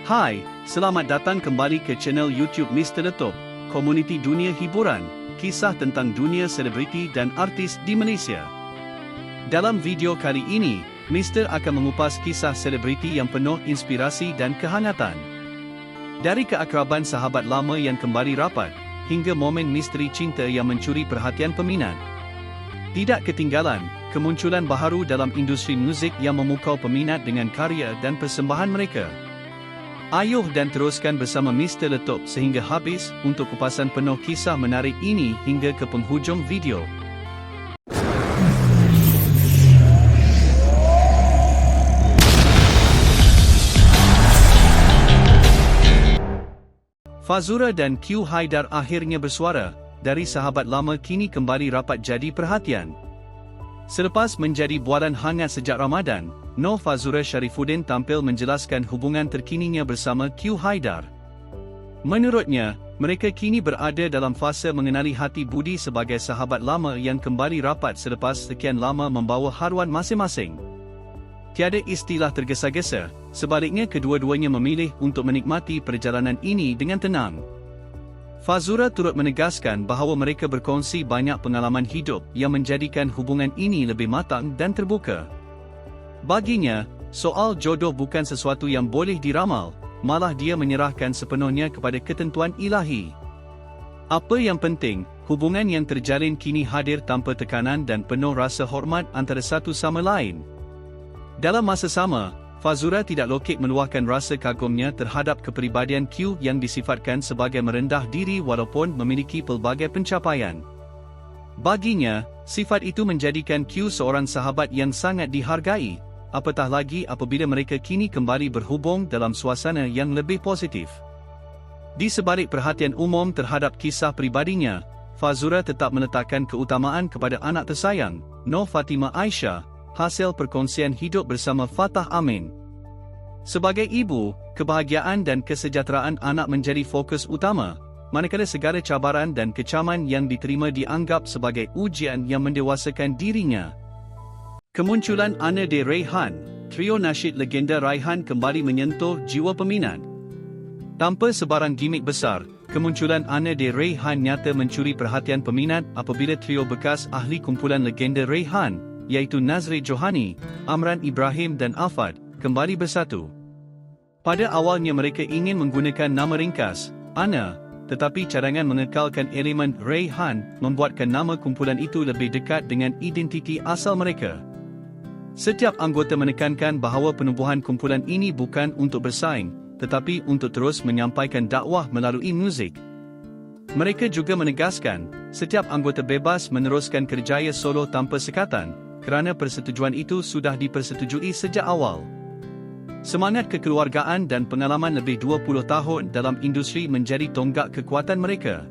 Hai, selamat datang kembali ke channel YouTube Mr. Letup, komuniti dunia hiburan, kisah tentang dunia selebriti dan artis di Malaysia. Dalam video kali ini, Mr. akan mengupas kisah selebriti yang penuh inspirasi dan kehangatan. Dari keakraban sahabat lama yang kembali rapat, hingga momen misteri cinta yang mencuri perhatian peminat. Tidak ketinggalan, kemunculan baharu dalam industri muzik yang memukau peminat dengan karya dan persembahan mereka. Ayuh dan teruskan bersama Mr. Letup sehingga habis untuk kupasan penuh kisah menarik ini hingga ke penghujung video. Fazura dan Q Haidar akhirnya bersuara, dari sahabat lama kini kembali rapat jadi perhatian. Selepas menjadi bualan hangat sejak Ramadan, Noh Fazura Sharifuddin tampil menjelaskan hubungan terkininya bersama Q Haidar. Menurutnya, mereka kini berada dalam fasa mengenali hati budi sebagai sahabat lama yang kembali rapat selepas sekian lama membawa haruan masing-masing. Tiada istilah tergesa-gesa, sebaliknya kedua-duanya memilih untuk menikmati perjalanan ini dengan tenang. Fazura turut menegaskan bahawa mereka berkongsi banyak pengalaman hidup yang menjadikan hubungan ini lebih matang dan terbuka. Baginya, soal jodoh bukan sesuatu yang boleh diramal, malah dia menyerahkan sepenuhnya kepada ketentuan ilahi. Apa yang penting, hubungan yang terjalin kini hadir tanpa tekanan dan penuh rasa hormat antara satu sama lain. Dalam masa sama, Fazura tidak lokek meluahkan rasa kagumnya terhadap kepribadian Q yang disifatkan sebagai merendah diri walaupun memiliki pelbagai pencapaian. Baginya, sifat itu menjadikan Q seorang sahabat yang sangat dihargai, apatah lagi apabila mereka kini kembali berhubung dalam suasana yang lebih positif. Di sebalik perhatian umum terhadap kisah pribadinya, Fazura tetap meletakkan keutamaan kepada anak tersayang, Noh Fatimah Aisyah, hasil perkongsian hidup bersama Fatah Amin. Sebagai ibu, kebahagiaan dan kesejahteraan anak menjadi fokus utama, manakala segala cabaran dan kecaman yang diterima dianggap sebagai ujian yang mendewasakan dirinya. Kemunculan Ana de Raihan, trio nasyid legenda Raihan kembali menyentuh jiwa peminat. Tanpa sebarang gimik besar, kemunculan Ana de Raihan nyata mencuri perhatian peminat apabila trio bekas ahli kumpulan legenda Raihan, iaitu Nazri Johani, Amran Ibrahim dan Afad, kembali bersatu. Pada awalnya mereka ingin menggunakan nama ringkas, Ana, tetapi cadangan mengekalkan elemen Raihan membuatkan nama kumpulan itu lebih dekat dengan identiti asal mereka. Setiap anggota menekankan bahawa penubuhan kumpulan ini bukan untuk bersaing, tetapi untuk terus menyampaikan dakwah melalui muzik. Mereka juga menegaskan, setiap anggota bebas meneruskan kerjaya solo tanpa sekatan, kerana persetujuan itu sudah dipersetujui sejak awal. Semangat kekeluargaan dan pengalaman lebih 20 tahun dalam industri menjadi tonggak kekuatan mereka.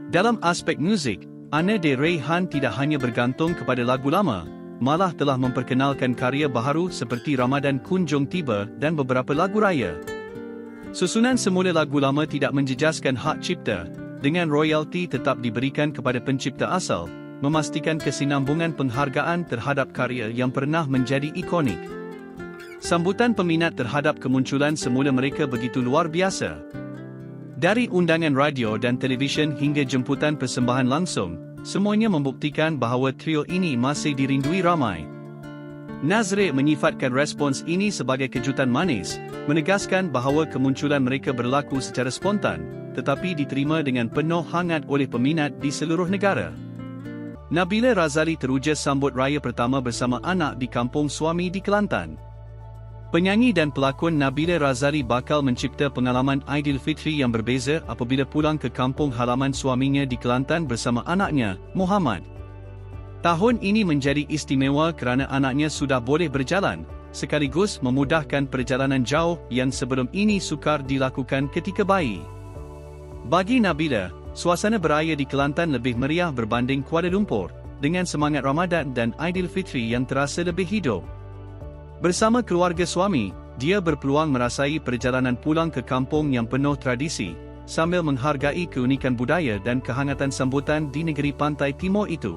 Dalam aspek muzik, Ana de Raihan tidak hanya bergantung kepada lagu lama, malah telah memperkenalkan karya baharu seperti Ramadan Kunjung Tiba dan beberapa lagu raya. Susunan semula lagu lama tidak menjejaskan hak cipta, dengan royalti tetap diberikan kepada pencipta asal, memastikan kesinambungan penghargaan terhadap karya yang pernah menjadi ikonik. Sambutan peminat terhadap kemunculan semula mereka begitu luar biasa. Dari undangan radio dan televisyen hingga jemputan persembahan langsung, semuanya membuktikan bahawa trio ini masih dirindui ramai. Nazri menyifatkan respons ini sebagai kejutan manis, menegaskan bahawa kemunculan mereka berlaku secara spontan, tetapi diterima dengan penuh hangat oleh peminat di seluruh negara. Nabila Razali teruja sambut raya pertama bersama anak di kampung suami di Kelantan. Penyanyi dan pelakon Nabila Razali bakal mencipta pengalaman Aidilfitri yang berbeza apabila pulang ke kampung halaman suaminya di Kelantan bersama anaknya, Muhammad. Tahun ini menjadi istimewa kerana anaknya sudah boleh berjalan, sekaligus memudahkan perjalanan jauh yang sebelum ini sukar dilakukan ketika bayi. Bagi Nabila, suasana beraya di Kelantan lebih meriah berbanding Kuala Lumpur, dengan semangat Ramadan dan Aidilfitri yang terasa lebih hidup. Bersama keluarga suami, dia berpeluang merasai perjalanan pulang ke kampung yang penuh tradisi, sambil menghargai keunikan budaya dan kehangatan sambutan di negeri pantai timur itu.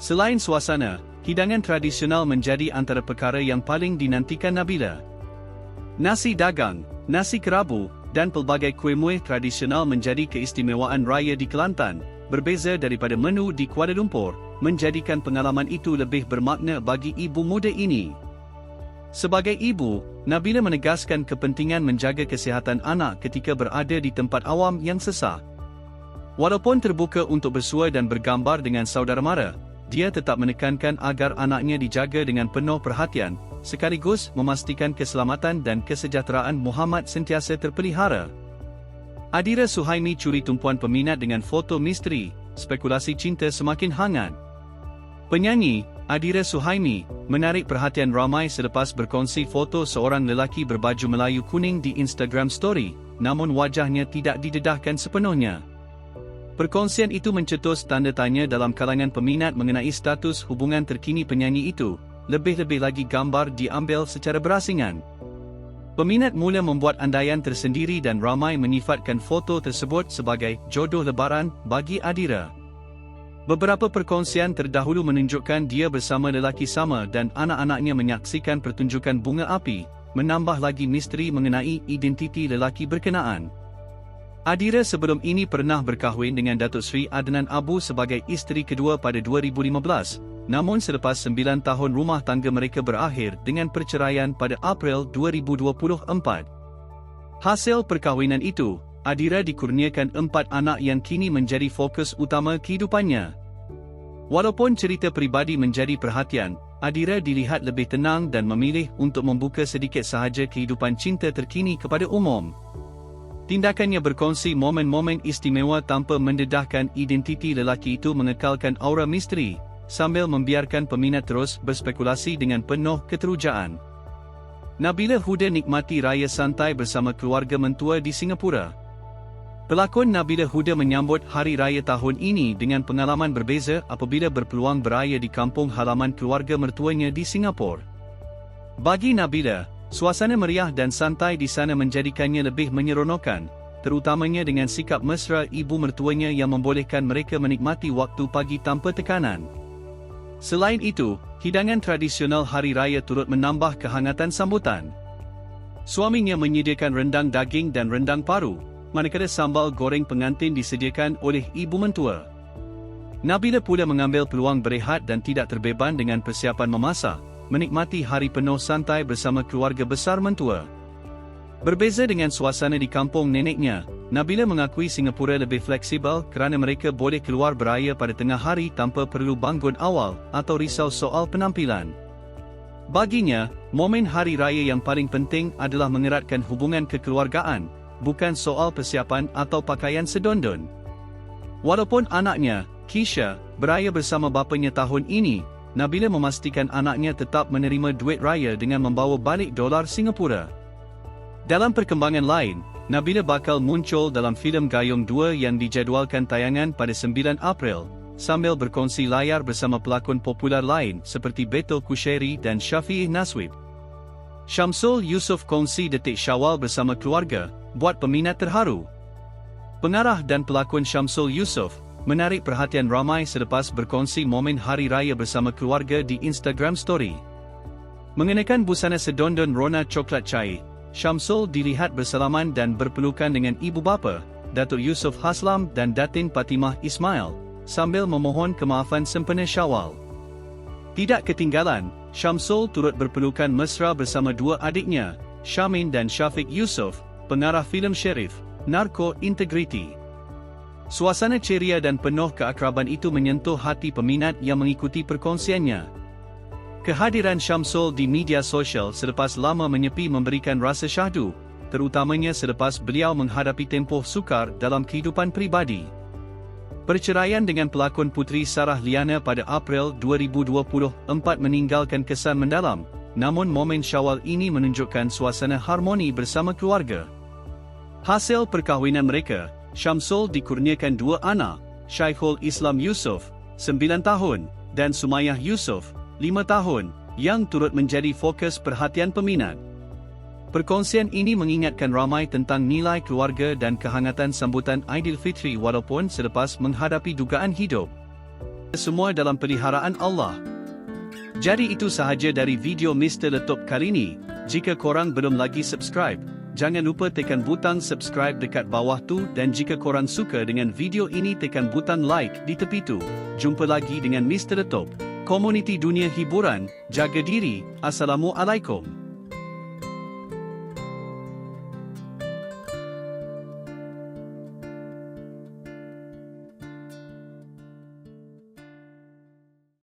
Selain suasana, hidangan tradisional menjadi antara perkara yang paling dinantikan Nabila. Nasi dagang, nasi kerabu, dan pelbagai kuih-muih tradisional menjadi keistimewaan raya di Kelantan, berbeza daripada menu di Kuala Lumpur, menjadikan pengalaman itu lebih bermakna bagi ibu muda ini. Sebagai ibu, Nabila menegaskan kepentingan menjaga kesihatan anak ketika berada di tempat awam yang sesak. Walaupun terbuka untuk bersua dan bergambar dengan saudara mara, dia tetap menekankan agar anaknya dijaga dengan penuh perhatian, sekaligus memastikan keselamatan dan kesejahteraan Muhammad sentiasa terpelihara. Adira Suhaimi curi tumpuan peminat dengan foto misteri, spekulasi cinta semakin hangat. Penyanyi, Adira Suhaimi, menarik perhatian ramai selepas berkongsi foto seorang lelaki berbaju Melayu kuning di Instagram Story, namun wajahnya tidak didedahkan sepenuhnya. Perkongsian itu mencetus tanda tanya dalam kalangan peminat mengenai status hubungan terkini penyanyi itu, lebih-lebih lagi gambar diambil secara berasingan. Peminat mula membuat andaian tersendiri dan ramai menyifatkan foto tersebut sebagai jodoh lebaran bagi Adira. Beberapa perkongsian terdahulu menunjukkan dia bersama lelaki sama dan anak-anaknya menyaksikan pertunjukan bunga api, menambah lagi misteri mengenai identiti lelaki berkenaan. Adira sebelum ini pernah berkahwin dengan Datuk Seri Adnan Abu sebagai isteri kedua pada 2015, namun selepas 9 tahun rumah tangga mereka berakhir dengan perceraian pada April 2024. Hasil perkahwinan itu, Adira dikurniakan 4 anak yang kini menjadi fokus utama kehidupannya. Walaupun cerita peribadi menjadi perhatian, Adira dilihat lebih tenang dan memilih untuk membuka sedikit sahaja kehidupan cinta terkini kepada umum. Tindakannya berkongsi momen-momen istimewa tanpa mendedahkan identiti lelaki itu mengekalkan aura misteri, sambil membiarkan peminat terus berspekulasi dengan penuh keterujaan. Nabila Huda nikmati raya santai bersama keluarga mentua di Singapura. Pelakon Nabila Huda menyambut hari raya tahun ini dengan pengalaman berbeza apabila berpeluang beraya di kampung halaman keluarga mertuanya di Singapura. Bagi Nabila, suasana meriah dan santai di sana menjadikannya lebih menyeronokkan, terutamanya dengan sikap mesra ibu mertuanya yang membolehkan mereka menikmati waktu pagi tanpa tekanan. Selain itu, hidangan tradisional hari raya turut menambah kehangatan sambutan. Suaminya menyediakan rendang daging dan rendang paru, manakala sambal goreng pengantin disediakan oleh ibu mentua. Nabila pula mengambil peluang berehat dan tidak terbeban dengan persiapan memasak, menikmati hari penuh santai bersama keluarga besar mentua. Berbeza dengan suasana di kampung neneknya, Nabila mengakui Singapura lebih fleksibel kerana mereka boleh keluar beraya pada tengah hari tanpa perlu bangun awal atau risau soal penampilan. Baginya, momen hari raya yang paling penting adalah mengeratkan hubungan kekeluargaan, bukan soal persiapan atau pakaian sedondon. Walaupun anaknya, Kisha, beraya bersama bapanya tahun ini, Nabila memastikan anaknya tetap menerima duit raya dengan membawa balik dolar Singapura. Dalam perkembangan lain, Nabila bakal muncul dalam filem Gayung 2 yang dijadualkan tayangan pada 9 April, sambil berkongsi layar bersama pelakon popular lain seperti Betul Kushairi dan Syafi'i Naswib. Syamsul Yusof kongsi detik Syawal bersama keluarga, buat peminat terharu. Pengarah dan pelakon Syamsul Yusof menarik perhatian ramai selepas berkongsi momen hari raya bersama keluarga di Instagram Story. Mengenakan busana sedondon rona coklat cair, Syamsul dilihat bersalaman dan berpelukan dengan ibu bapa, Datuk Yusof Haslam dan Datin Fatimah Ismail, sambil memohon kemaafan sempena Syawal. Tidak ketinggalan, Syamsul turut berpelukan mesra bersama dua adiknya, Syamin dan Syafiq Yusof, pengarah filem Sherif, Narco Integrity. Suasana ceria dan penuh keakraban itu menyentuh hati peminat yang mengikuti perkongsiannya. Kehadiran Syamsul di media sosial selepas lama menyepi memberikan rasa syahdu, terutamanya selepas beliau menghadapi tempoh sukar dalam kehidupan pribadi. Perceraian dengan pelakon puteri Sarah Liana pada April 2024 meninggalkan kesan mendalam, namun momen Syawal ini menunjukkan suasana harmoni bersama keluarga. Hasil perkahwinan mereka, Syamsul dikurniakan dua anak, Syaikul Islam Yusof, 9 tahun, dan Sumayyah Yusof, 5 tahun, yang turut menjadi fokus perhatian peminat. Perkongsian ini mengingatkan ramai tentang nilai keluarga dan kehangatan sambutan Aidilfitri walaupun selepas menghadapi dugaan hidup. Semua dalam peliharaan Allah. Jadi itu sahaja dari video Mr. Letup kali ini. Jika korang belum lagi subscribe, jangan lupa tekan butang subscribe dekat bawah tu dan jika korang suka dengan video ini tekan butang like di tepi tu. Jumpa lagi dengan Mr. Top, Komuniti Dunia Hiburan, jaga diri, Assalamualaikum.